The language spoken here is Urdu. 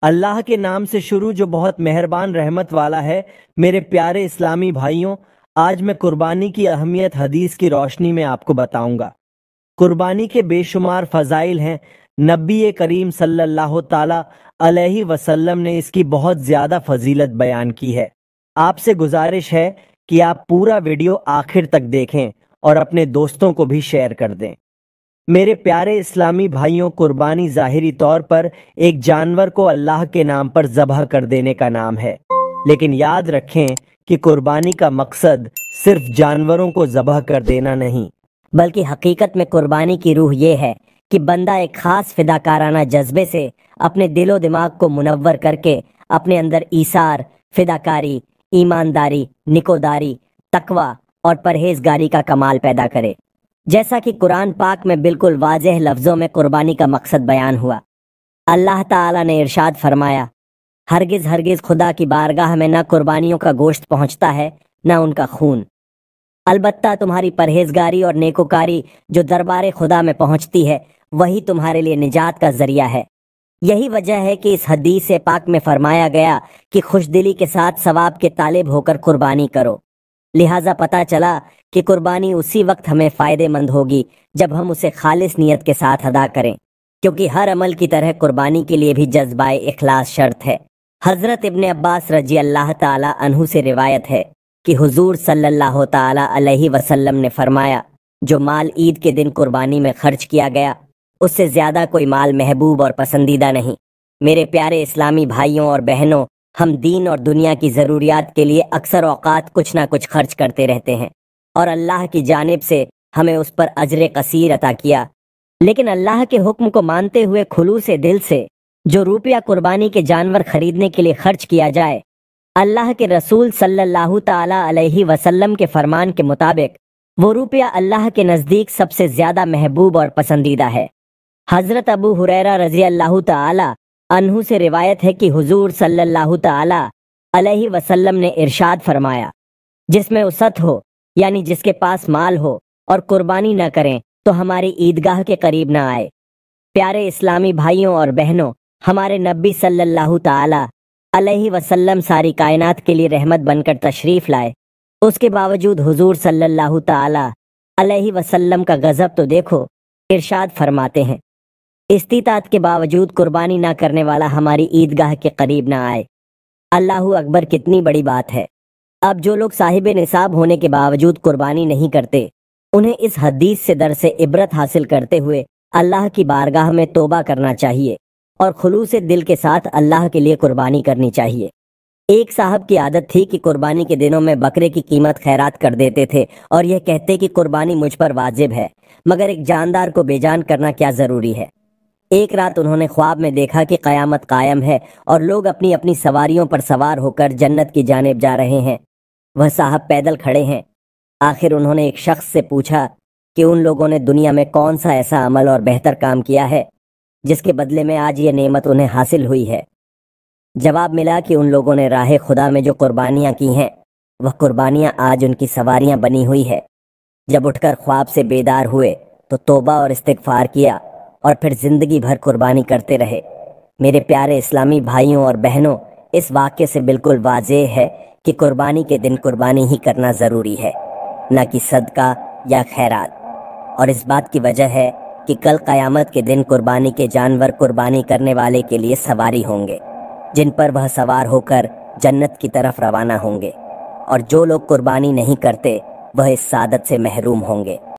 اللہ کے نام سے شروع جو بہت مہربان رحمت والا ہے۔ میرے پیارے اسلامی بھائیوں، آج میں قربانی کی اہمیت حدیث کی روشنی میں آپ کو بتاؤں گا۔ قربانی کے بے شمار فضائل ہیں۔ نبی کریم صلی اللہ تعالی علیہ وسلم نے اس کی بہت زیادہ فضیلت بیان کی ہے۔ آپ سے گزارش ہے کہ آپ پورا ویڈیو آخر تک دیکھیں اور اپنے دوستوں کو بھی شیئر کر دیں۔ میرے پیارے اسلامی بھائیوں، قربانی ظاہری طور پر ایک جانور کو اللہ کے نام پر ذبح کر دینے کا نام ہے، لیکن یاد رکھیں کہ قربانی کا مقصد صرف جانوروں کو ذبح کر دینا نہیں، بلکہ حقیقت میں قربانی کی روح یہ ہے کہ بندہ ایک خاص فداکارانہ جذبے سے اپنے دل و دماغ کو منور کر کے اپنے اندر ایثار، فداکاری، ایمانداری، نکوداری، تقوی اور پرہیزگاری کا کمال پیدا کرے۔ جیسا کہ قرآن پاک میں بالکل واضح لفظوں میں قربانی کا مقصد بیان ہوا۔ اللہ تعالیٰ نے ارشاد فرمایا، ہرگز ہرگز خدا کی بارگاہ میں نہ قربانیوں کا گوشت پہنچتا ہے نہ ان کا خون، البتہ تمہاری پرہیزگاری اور نیکوکاری جو دربار خدا میں پہنچتی ہے وہی تمہارے لیے نجات کا ذریعہ ہے۔ یہی وجہ ہے کہ اس حدیث پاک میں فرمایا گیا کہ خوش دلی کے ساتھ ثواب کے طالب ہو کر قربانی کرو۔ لہٰذا پتہ چلا کہ قربانی اسی وقت ہمیں فائدے مند ہوگی جب ہم اسے خالص نیت کے ساتھ ادا کریں، کیونکہ ہر عمل کی طرح قربانی کے لیے بھی جذبہ اخلاص شرط ہے۔ حضرت ابن عباس رضی اللہ تعالی عنہ سے روایت ہے کہ حضور صلی اللہ تعالی علیہ وسلم نے فرمایا، جو مال عید کے دن قربانی میں خرچ کیا گیا اس سے زیادہ کوئی مال محبوب اور پسندیدہ نہیں۔ میرے پیارے اسلامی بھائیوں اور بہنوں، ہم دین اور دنیا کی ضروریات کے لیے اکثر اوقات کچھ نہ کچھ خرچ کرتے رہتے ہیں اور اللہ کی جانب سے ہمیں اس پر اجر کثیر عطا کیا، لیکن اللہ کے حکم کو مانتے ہوئے خلوص دل سے جو روپیہ قربانی کے جانور خریدنے کے لیے خرچ کیا جائے، اللہ کے رسول صلی اللہ تعالی علیہ وسلم کے فرمان کے مطابق وہ روپیہ اللہ کے نزدیک سب سے زیادہ محبوب اور پسندیدہ ہے۔ حضرت ابو ہریرہ رضی اللہ تعالی عنہ سے روایت ہے کہ حضور صلی اللہ تعالی علیہ وسلم نے ارشاد فرمایا، جس میں وسعت ہو، یعنی جس کے پاس مال ہو اور قربانی نہ کریں تو ہماری عیدگاہ کے قریب نہ آئے۔ پیارے اسلامی بھائیوں اور بہنوں، ہمارے نبی صلی اللہ تعالی علیہ وسلم ساری کائنات کے لیے رحمت بن کر تشریف لائے، اس کے باوجود حضور صلی اللہ تعالی علیہ وسلم کا غضب تو دیکھو۔ ارشاد فرماتے ہیں، استطاعت کے باوجود قربانی نہ کرنے والا ہماری عیدگاہ کے قریب نہ آئے۔ اللہ اکبر، کتنی بڑی بات ہے۔ اب جو لوگ صاحب نصاب ہونے کے باوجود قربانی نہیں کرتے، انہیں اس حدیث سے درس عبرت حاصل کرتے ہوئے اللہ کی بارگاہ میں توبہ کرنا چاہیے اور خلوص دل کے ساتھ اللہ کے لیے قربانی کرنی چاہیے۔ ایک صاحب کی عادت تھی کہ قربانی کے دنوں میں بکرے کی قیمت خیرات کر دیتے تھے اور یہ کہتے کہ قربانی مجھ پر واجب ہے، مگر ایک جاندار کو بے جان کرنا کیا ضروری ہے۔ ایک رات انہوں نے خواب میں دیکھا کہ قیامت قائم ہے اور لوگ اپنی اپنی سواریوں پر سوار ہو کر جنت کی جانب جا رہے ہیں، وہ صاحب پیدل کھڑے ہیں۔ آخر انہوں نے ایک شخص سے پوچھا کہ ان لوگوں نے دنیا میں کون سا ایسا عمل اور بہتر کام کیا ہے جس کے بدلے میں آج یہ نعمت انہیں حاصل ہوئی ہے۔ جواب ملا کہ ان لوگوں نے راہ خدا میں جو قربانیاں کی ہیں وہ قربانیاں آج ان کی سواریاں بنی ہوئی ہے۔ جب اٹھ کر خواب سے بیدار ہوئے تو توبہ اور استغفار کیا اور پھر زندگی بھر قربانی کرتے رہے۔ میرے پیارے اسلامی بھائیوں اور بہنوں، اس واقعے سے بالکل واضح ہے کہ قربانی کے دن قربانی ہی کرنا ضروری ہے، نہ کہ صدقہ یا خیرات، اور اس بات کی وجہ ہے کہ کل قیامت کے دن قربانی کے جانور قربانی کرنے والے کے لیے سواری ہوں گے، جن پر وہ سوار ہو کر جنت کی طرف روانہ ہوں گے، اور جو لوگ قربانی نہیں کرتے وہ اس سعادت سے محروم ہوں گے۔